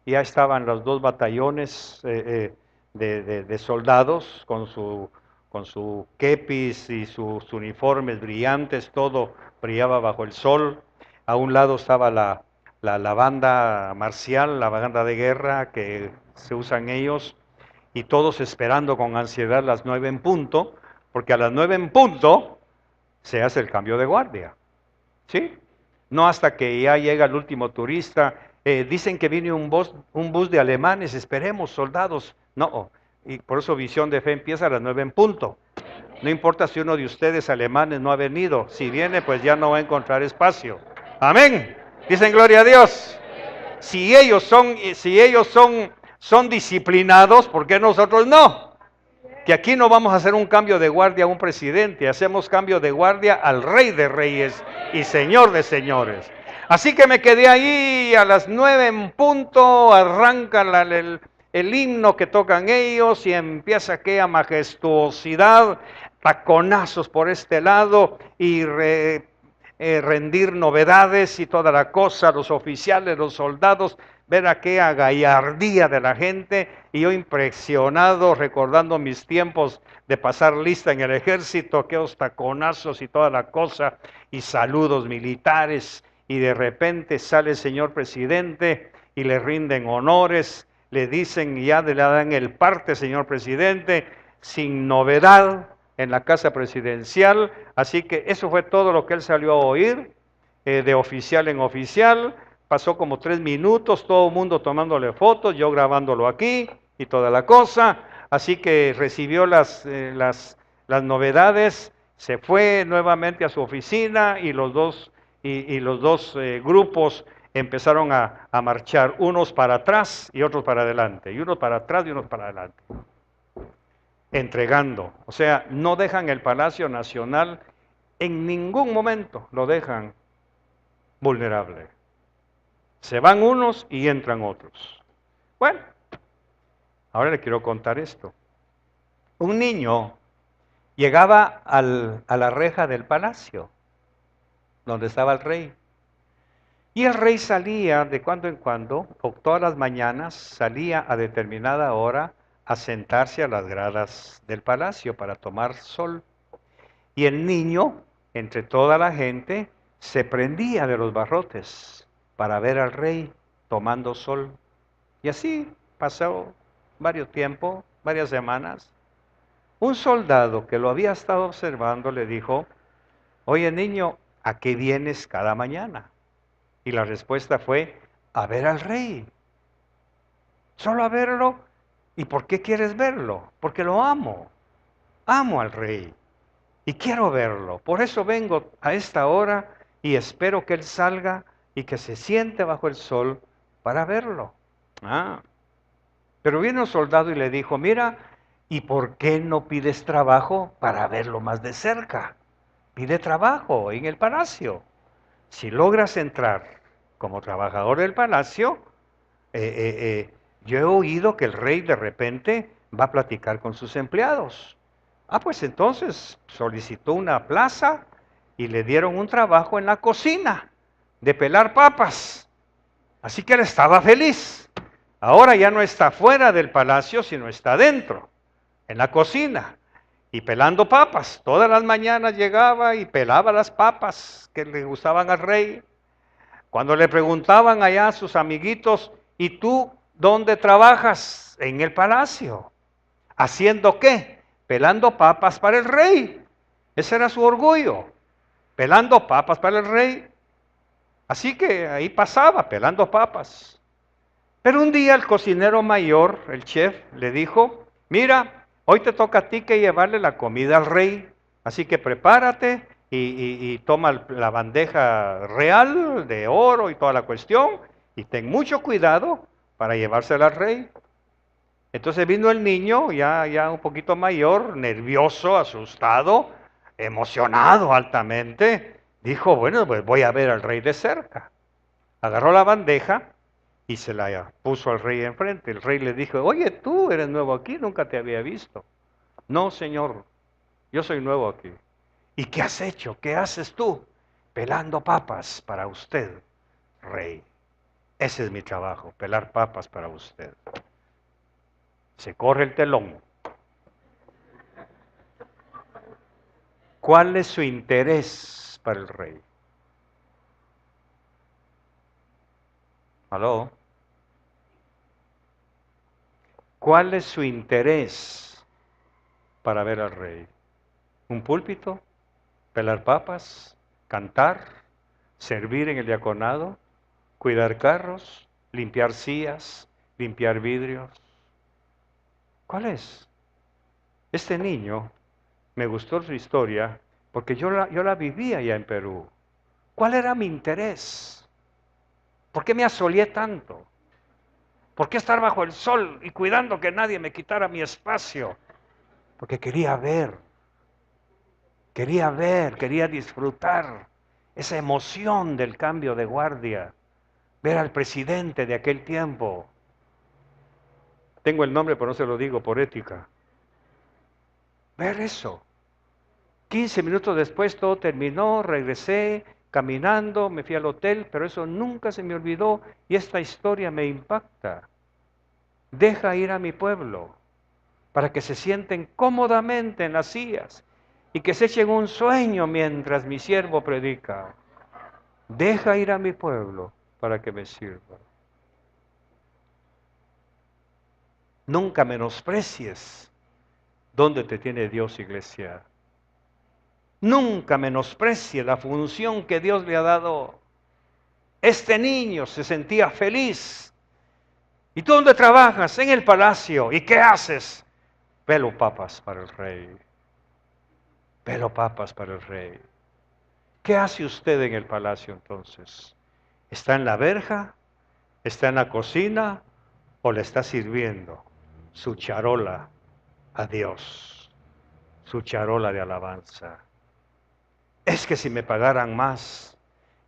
y ya estaban los dos batallones de soldados con su kepis y sus uniformes brillantes, todo brillaba bajo el sol. A un lado estaba la banda marcial, la banda de guerra que se usan ellos, y todos esperando con ansiedad las 9 en punto, porque a las 9 en punto se hace el cambio de guardia, ¿sí? No hasta que ya llega el último turista. Dicen que viene un bus de alemanes, esperemos, soldados. No, y por eso Visión de Fe empieza a las 9 en punto. No importa si uno de ustedes alemanes no ha venido, si viene pues ya no va a encontrar espacio. Amén. Dicen gloria a Dios. Si ellos son disciplinados, ¿por qué nosotros no? Que aquí no vamos a hacer un cambio de guardia a un presidente, hacemos cambio de guardia al Rey de Reyes y Señor de Señores. Así que me quedé ahí a las 9 en punto, arranca el himno que tocan ellos y empieza aquella majestuosidad, taconazos por este lado y rendir novedades y toda la cosa, los oficiales, los soldados, ver aquella gallardía de la gente, y yo impresionado recordando mis tiempos de pasar lista en el ejército, aquellos taconazos y toda la cosa, y saludos militares, y de repente sale el señor presidente y le rinden honores, le dicen y ya le dan el parte, señor presidente, sin novedad en la casa presidencial. Así que eso fue todo lo que él salió a oír, de oficial en oficial. Pasó como 3 minutos, todo el mundo tomándole fotos, yo grabándolo aquí y toda la cosa. Así que recibió las novedades, se fue nuevamente a su oficina y los dos grupos empezaron a marchar, unos para atrás y otros para adelante, y unos para atrás y unos para adelante, entregando. O sea, no dejan el Palacio Nacional, en ningún momento lo dejan vulnerable. Se van unos y entran otros. Bueno, ahora le quiero contar esto. Un niño llegaba a la reja del palacio, donde estaba el rey. Y el rey salía de cuando en cuando, o todas las mañanas, salía a determinada hora a sentarse a las gradas del palacio para tomar sol. Y el niño, entre toda la gente, se prendía de los barrotes para ver al rey tomando sol. Y así pasó varios tiempos, varias semanas. Un soldado que lo había estado observando le dijo: oye niño, ¿a qué vienes cada mañana? Y la respuesta fue: a ver al rey. Solo a verlo. ¿Y por qué quieres verlo? Porque lo amo. Amo al rey. Y quiero verlo. Por eso vengo a esta hora y espero que él salga y que se siente bajo el sol para verlo. Pero vino un soldado y le dijo: mira, ¿y por qué no pides trabajo para verlo más de cerca? Pide trabajo en el palacio. Si logras entrar como trabajador del palacio, yo he oído que el rey de repente va a platicar con sus empleados. Pues entonces solicitó una plaza y le dieron un trabajo en la cocina de pelar papas. Así que él estaba feliz. Ahora ya no está fuera del palacio, sino está dentro, en la cocina, y pelando papas. Todas las mañanas llegaba y pelaba las papas que le gustaban al rey. Cuando le preguntaban allá a sus amiguitos, ¿y tú dónde trabajas? En el palacio. ¿Haciendo qué? Pelando papas para el rey. Ese era su orgullo, pelando papas para el rey. Así que ahí pasaba, pelando papas. Pero un día el cocinero mayor, el chef, le dijo, mira, hoy te toca a ti que llevarle la comida al rey. Así que prepárate y toma la bandeja real de oro y toda la cuestión. Y ten mucho cuidado para llevársela al rey. Entonces vino el niño, ya un poquito mayor, nervioso, asustado, emocionado altamente. Dijo, bueno, pues voy a ver al rey de cerca. Agarró la bandeja y se la puso al rey enfrente. El rey le dijo, oye, tú eres nuevo aquí, nunca te había visto. No, señor, yo soy nuevo aquí. ¿Y qué has hecho? ¿Qué haces tú? Pelando papas para usted, rey. Ese es mi trabajo, pelar papas para usted. Se corre el telón. ¿Cuál es su interés para el rey? ¿Aló? ¿Cuál es su interés para ver al rey? ¿Un púlpito? ¿Pelar papas? ¿Cantar? ¿Servir en el diaconado? ¿Cuidar carros? ¿Limpiar sillas? ¿Limpiar vidrios? ¿Cuál es? Este niño, me gustó su historia porque yo la vivía allá en Perú. ¿Cuál era mi interés? ¿Por qué me asoleé tanto? ¿Por qué estar bajo el sol y cuidando que nadie me quitara mi espacio? Porque quería disfrutar esa emoción del cambio de guardia, ver al presidente de aquel tiempo. Tengo el nombre, pero no se lo digo por ética. Ver eso. 15 minutos después todo terminó, regresé caminando, me fui al hotel, pero eso nunca se me olvidó y esta historia me impacta. Deja ir a mi pueblo para que se sienten cómodamente en las sillas y que se echen un sueño mientras mi siervo predica. Deja ir a mi pueblo para que me sirva. Nunca menosprecies dónde te tiene Dios, iglesia. Nunca menosprecie la función que Dios le ha dado. Este niño se sentía feliz. ¿Y tú dónde trabajas? En el palacio. ¿Y qué haces? Pelo papas para el rey. Pelo papas para el rey. ¿Qué hace usted en el palacio entonces? ¿Está en la verja? ¿Está en la cocina? ¿O le está sirviendo su charola a Dios? Su charola de alabanza. Es que si me pagaran más,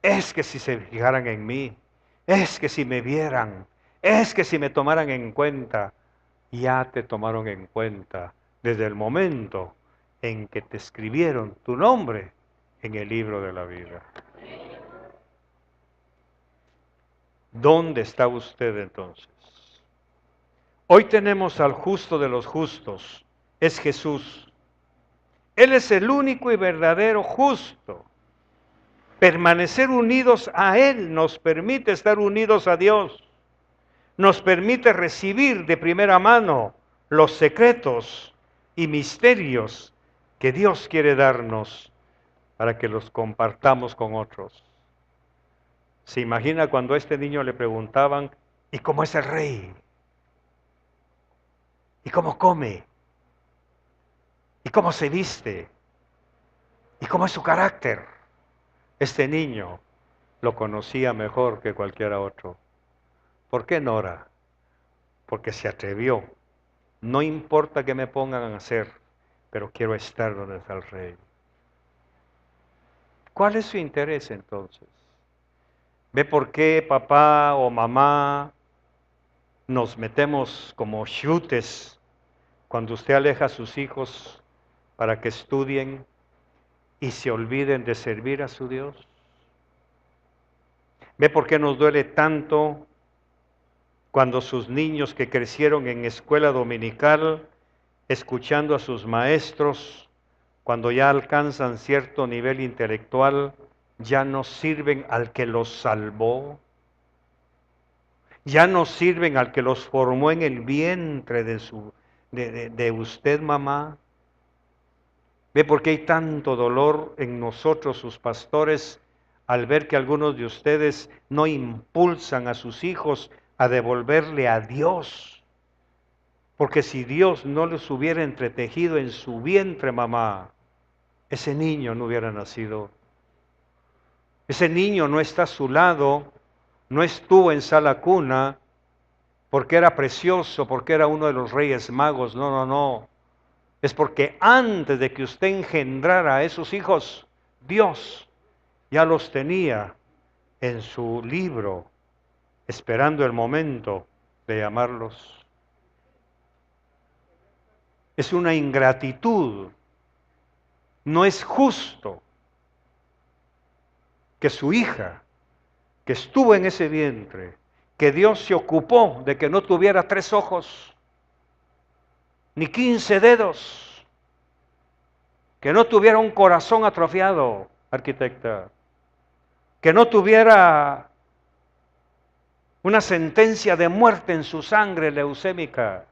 es que si se fijaran en mí, es que si me vieran, es que si me tomaran en cuenta, ya te tomaron en cuenta desde el momento en que te escribieron tu nombre en el libro de la vida. ¿Dónde está usted entonces? Hoy tenemos al justo de los justos, es Jesús. Él es el único y verdadero justo. Permanecer unidos a Él nos permite estar unidos a Dios. Nos permite recibir de primera mano los secretos y misterios que Dios quiere darnos para que los compartamos con otros. ¿Se imagina cuando a este niño le preguntaban, ¿y cómo es el rey? ¿Y cómo come? ¿Y cómo se viste? ¿Y cómo es su carácter? Este niño lo conocía mejor que cualquiera otro. ¿Por qué Nora? Porque se atrevió. No importa que me pongan a hacer, pero quiero estar donde está el rey. ¿Cuál es su interés entonces? ¿Ve por qué papá o mamá nos metemos como chutes cuando usted aleja a sus hijos para que estudien y se olviden de servir a su Dios? ¿Ve por qué nos duele tanto cuando sus niños que crecieron en escuela dominical, escuchando a sus maestros, cuando ya alcanzan cierto nivel intelectual, ya no sirven al que los salvó, ya no sirven al que los formó en el vientre de usted, mamá. ¿Ve por qué hay tanto dolor en nosotros, sus pastores, al ver que algunos de ustedes no impulsan a sus hijos a devolverle a Dios? Porque si Dios no los hubiera entretejido en su vientre, mamá, ese niño no hubiera nacido. Ese niño no está a su lado, no estuvo en sala cuna, porque era precioso, porque era uno de los reyes magos. No, no, no. Es porque antes de que usted engendrara a esos hijos, Dios ya los tenía en su libro, esperando el momento de llamarlos. Es una ingratitud. No es justo que su hija, que estuvo en ese vientre, que Dios se ocupó de que no tuviera 3 ojos, ni 15 dedos, que no tuviera un corazón atrofiado, arquitecta, que no tuviera una sentencia de muerte en su sangre leucémica.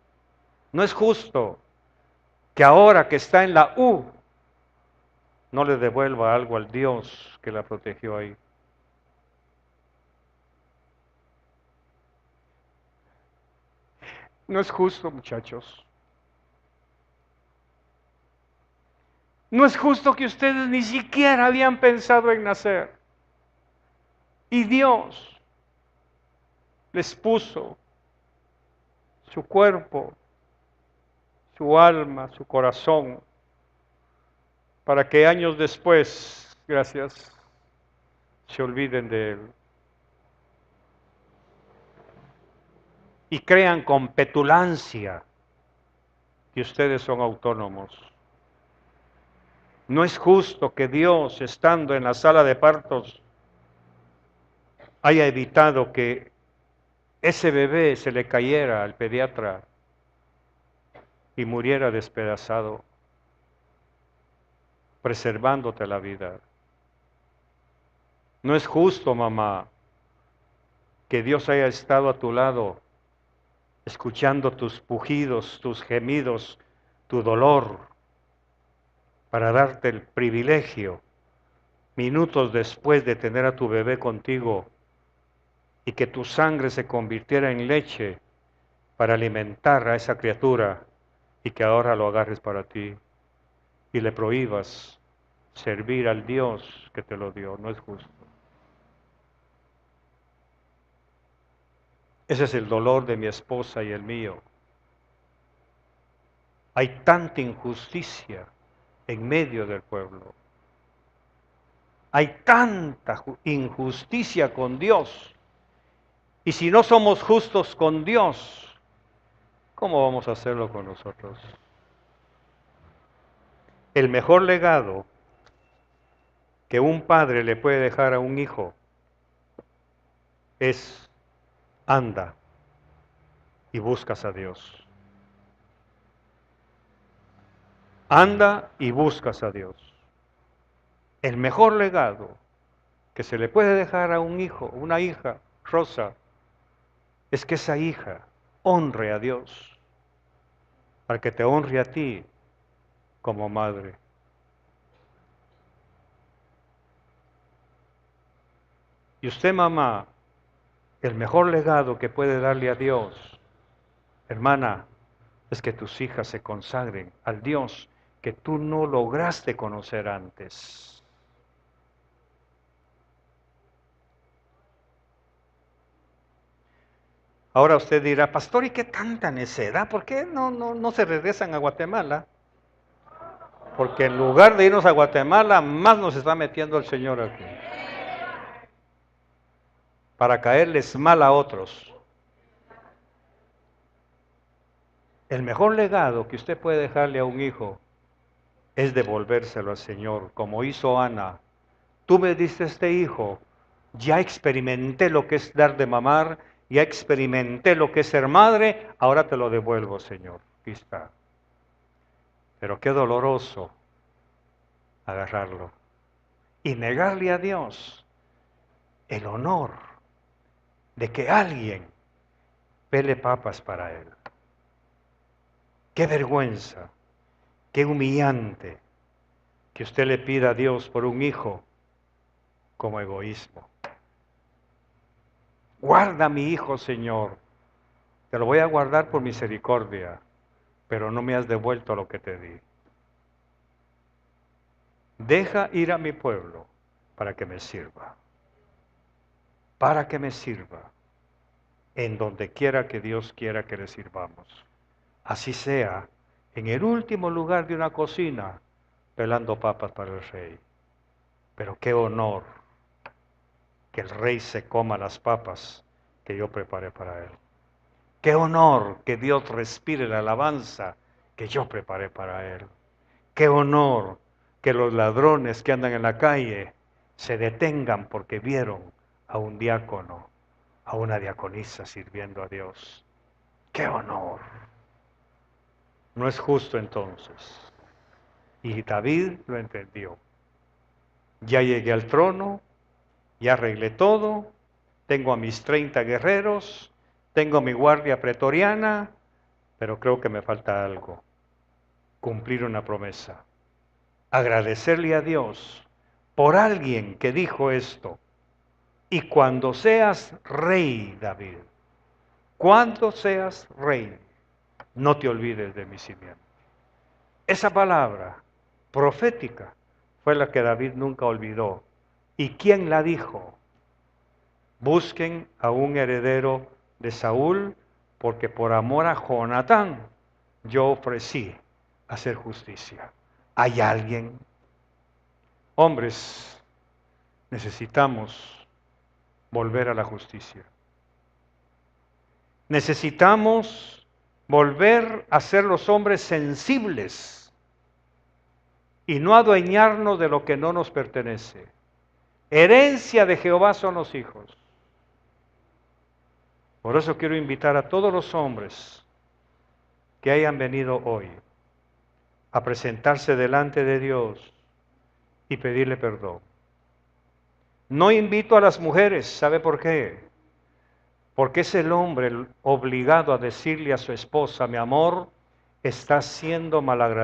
No es justo que ahora que está en la U, no le devuelva algo al Dios que la protegió ahí. No es justo, muchachos. No es justo que ustedes ni siquiera habían pensado en nacer. Y Dios les puso su cuerpo, su alma, su corazón, para que años después, gracias, se olviden de Él. Y crean con petulancia que ustedes son autónomos. No es justo que Dios, estando en la sala de partos, haya evitado que ese bebé se le cayera al pediatra y muriera despedazado, preservándote la vida. No es justo, mamá, que Dios haya estado a tu lado, escuchando tus pujidos, tus gemidos, tu dolor, para darte el privilegio, minutos después de tener a tu bebé contigo, y que tu sangre se convirtiera en leche para alimentar a esa criatura, y que ahora lo agarres para ti y le prohíbas servir al Dios que te lo dio. No es justo. Ese es el dolor de mi esposa y el mío. Hay tanta injusticia en medio del pueblo. Hay tanta injusticia con Dios. Y si no somos justos con Dios, ¿cómo vamos a hacerlo con nosotros? El mejor legado que un padre le puede dejar a un hijo es: anda y buscas a Dios. Anda y buscas a Dios. El mejor legado que se le puede dejar a un hijo, una hija, Rosa, es que esa hija honre a Dios, para que te honre a ti como madre. Y usted, mamá, el mejor legado que puede darle a Dios, hermana, es que tus hijas se consagren al Dios que tú no lograste conocer antes. Ahora usted dirá: pastor, ¿y qué tanta necedad? ¿Por qué no se regresan a Guatemala? Porque en lugar de irnos a Guatemala, más nos está metiendo el Señor aquí, para caerles mal a otros. El mejor legado que usted puede dejarle a un hijo es devolvérselo al Señor, como hizo Ana. Tú me diste este hijo, ya experimenté lo que es dar de mamar, ya experimenté lo que es ser madre, ahora te lo devuelvo, Señor. Aquí está. Pero qué doloroso agarrarlo y negarle a Dios el honor de que alguien pele papas para Él. Qué vergüenza, qué humillante que usted le pida a Dios por un hijo como egoísmo. Guarda a mi hijo, Señor. Te lo voy a guardar por misericordia, pero no me has devuelto lo que te di. Deja ir a mi pueblo para que me sirva. Para que me sirva en donde quiera que Dios quiera que le sirvamos. Así sea, en el último lugar de una cocina, pelando papas para el rey. Pero qué honor que el rey se coma las papas que yo preparé para él. Qué honor que Dios respire la alabanza que yo preparé para él. Qué honor que los ladrones que andan en la calle se detengan porque vieron a un diácono, a una diaconisa sirviendo a Dios. ¡Qué honor! No es justo entonces. Y David lo entendió. Ya llegué al trono, ya arreglé todo, tengo a mis 30 guerreros, tengo mi guardia pretoriana, pero creo que me falta algo. Cumplir una promesa. Agradecerle a Dios por alguien que dijo esto. Y cuando seas rey, David, cuando seas rey, no te olvides de mi simiente. Esa palabra profética fue la que David nunca olvidó. ¿Y quién la dijo? Busquen a un heredero de Saúl, porque por amor a Jonatán yo ofrecí hacer justicia. ¿Hay alguien? Hombres, necesitamos volver a la justicia. Necesitamos volver a ser los hombres sensibles y no adueñarnos de lo que no nos pertenece. Herencia de Jehová son los hijos. Por eso quiero invitar a todos los hombres que hayan venido hoy a presentarse delante de Dios y pedirle perdón. No invito a las mujeres, ¿sabe por qué? Porque es el hombre obligado a decirle a su esposa, mi amor, estás siendo malagradecido.